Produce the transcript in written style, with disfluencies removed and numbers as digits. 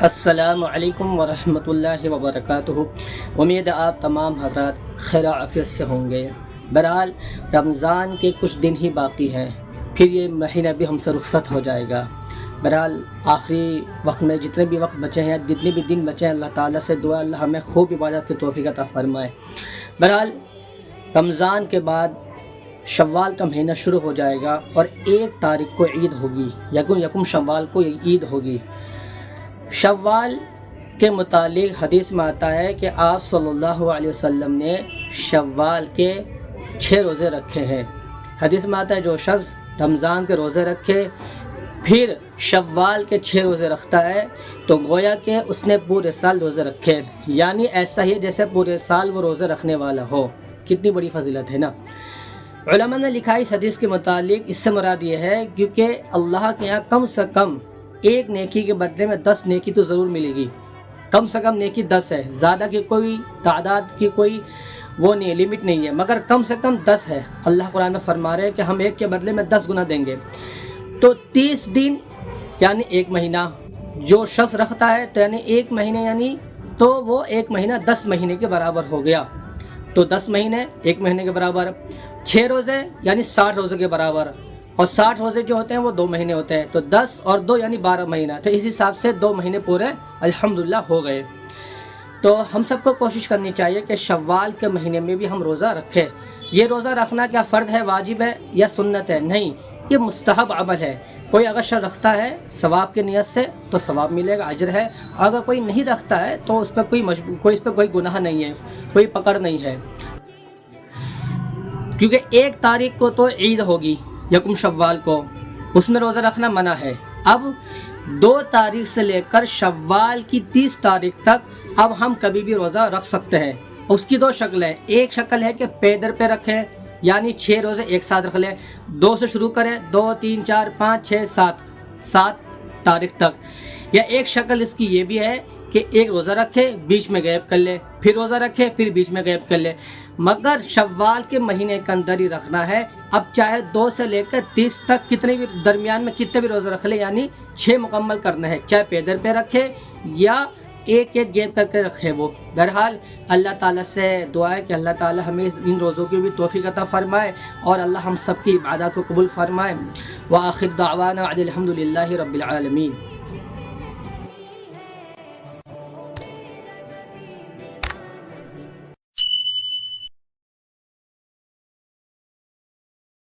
السلام علیکم ورحمۃ اللہ وبرکاتہ۔ امید ہے آپ تمام حضرات خیر و عافیت سے ہوں گے۔ بہرحال رمضان کے کچھ دن ہی باقی ہیں، پھر یہ مہینہ بھی ہم سے رخصت ہو جائے گا۔ بہرحال آخری وقت میں جتنے بھی وقت بچے ہیں، جتنے بھی دن بچے ہیں، اللہ تعالیٰ سے دعا اللہ ہمیں خوب عبادت کی توفیق عطا فرمائے۔ بہرحال رمضان کے بعد شوال کا مہینہ شروع ہو جائے گا اور 1 تاریخ کو عید ہوگی، یکم شوال کو عید ہوگی۔ شوال کے متعلق حدیث میں آتا ہے کہ آپ صلی اللہ علیہ وسلم نے شوال کے 6 روزے رکھے ہیں۔ حدیث میں آتا ہے جو شخص رمضان کے روزے رکھے پھر شوال کے 6 روزے رکھتا ہے تو گویا کہ اس نے پورے سال روزے رکھے، یعنی ایسا ہی جیسے پورے سال وہ روزے رکھنے والا ہو۔ کتنی بڑی فضیلت ہے نا۔ علماء نے لکھا اس حدیث کے متعلق، اس سے مراد یہ ہے کیونکہ اللہ کے یہاں کم سے کم 1 نیکی کے بدلے میں 10 نیکی تو ضرور ملے گی۔ کم سے کم نیکی 10 ہے، زیادہ کی کوئی تعداد کی کوئی وہ نہیں ہے، لمٹ نہیں ہے، مگر کم سے کم 10 ہے۔ اللہ قرآن میں فرما رہے ہیں کہ ہم 1 کے بدلے میں 10 گنا دیں گے۔ تو 30 دن یعنی 1 مہینہ جو شخص رکھتا ہے تو یعنی 1 مہینے یعنی تو وہ 1 مہینہ 10 مہینے کے برابر ہو گیا۔ تو 10 مہینے 1 مہینے کے برابر، 6 روزے یعنی 60 روزے کے برابر، اور 60 روزے جو ہوتے ہیں وہ 2 مہینے ہوتے ہیں، تو 10 اور 2 یعنی 12 مہینہ، تو اس حساب سے 2 مہینے پورے الحمدللہ ہو گئے۔ تو ہم سب کو کوشش کرنی چاہیے کہ شوال کے مہینے میں بھی ہم روزہ رکھیں۔ یہ روزہ رکھنا کیا فرض ہے، واجب ہے یا سنت ہے؟ نہیں، یہ مستحب عمل ہے۔ کوئی اگر شخص رکھتا ہے ثواب کی نیت سے تو ثواب ملے گا، اجر ہے، اور اگر کوئی نہیں رکھتا ہے تو اس پہ کوئی گناہ نہیں ہے، کوئی پکڑ نہیں ہے، کیونکہ 1 تاریخ کو تو عید ہوگی یکم شوال کو، اس میں روزہ رکھنا منع ہے۔ اب 2 تاریخ سے لے کر شوال کی 30 تاریخ تک اب ہم کبھی بھی روزہ رکھ سکتے ہیں۔ اس کی 2 شکلیں، ایک شکل ہے کہ پیدر پہ رکھیں، یعنی 6 روزے ایک ساتھ رکھ لیں، 2 سے شروع کریں، 2 3 4 5 6 7 تاریخ تک، یا ایک شکل اس کی یہ بھی ہے کہ 1 روزہ رکھے بیچ میں گیپ کر لے، پھر روزہ رکھے پھر بیچ میں گیپ کر لے، مگر شوال کے مہینے کے اندر ہی رکھنا ہے۔ اب چاہے 2 سے لے کر 30 تک کتنے بھی درمیان میں کتنے بھی روزہ رکھ لے، یعنی 6 مکمل کرنا ہے، چاہے پیدر پہ رکھے یا ایک گیپ کر کے رکھے وہ۔ بہرحال اللہ تعالیٰ سے دعا ہے کہ اللہ تعالیٰ ہمیں ان روزوں کی بھی توفیق عطا فرمائے اور اللہ ہم سب کی عبادات کو قبول فرمائے۔ وآخر دعوانا الحمد للہ رب العالمین۔